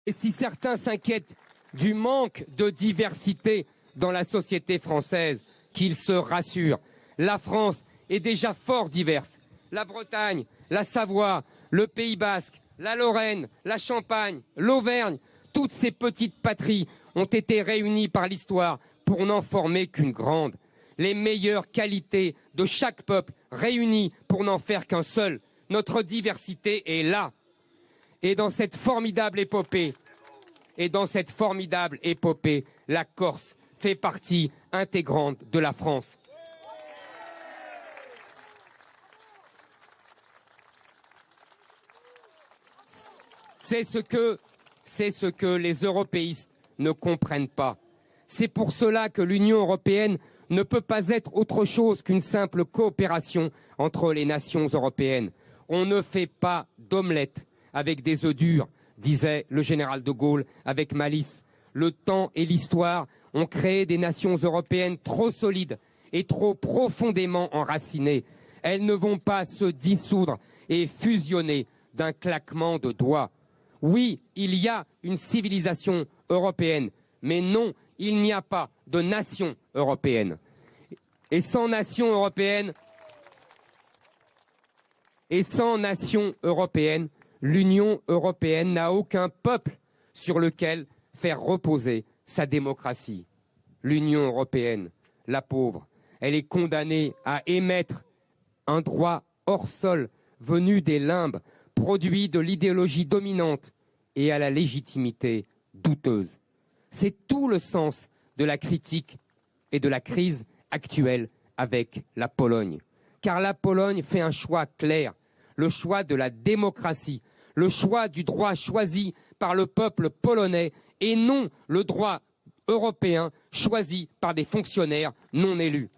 Et si certains s'inquiètent du manque de diversité dans la société française, qu'ils se rassurent. La France est déjà fort diverse. La Bretagne, la Savoie, le Pays Basque, la Lorraine, la Champagne, l'Auvergne, toutes ces petites patries ont été réunies par l'histoire pour n'en former qu'une grande. Les meilleures qualités de chaque peuple réunies pour n'en faire qu'un seul. Notre diversité est là. Et dans cette formidable épopée, la Corse fait partie intégrante de la France. C'est ce que les européistes ne comprennent pas. C'est pour cela que l'Union européenne ne peut pas être autre chose qu'une simple coopération entre les nations européennes. On ne fait pas d'omelette avec des œufs durs, disait le général de Gaulle avec malice. Le temps et l'histoire ont créé des nations européennes trop solides et trop profondément enracinées. Elles ne vont pas se dissoudre et fusionner d'un claquement de doigts. Oui, il y a une civilisation européenne, mais non, il n'y a pas de nation européenne. Et sans nation européenne, l'Union européenne n'a aucun peuple sur lequel faire reposer sa démocratie. L'Union européenne, la pauvre, elle est condamnée à émettre un droit hors sol venu des limbes, produit de l'idéologie dominante et à la légitimité douteuse. C'est tout le sens de la critique et de la crise actuelle avec la Pologne. Car la Pologne fait un choix clair, le choix de la démocratie, le choix du droit choisi par le peuple polonais et non le droit européen choisi par des fonctionnaires non élus.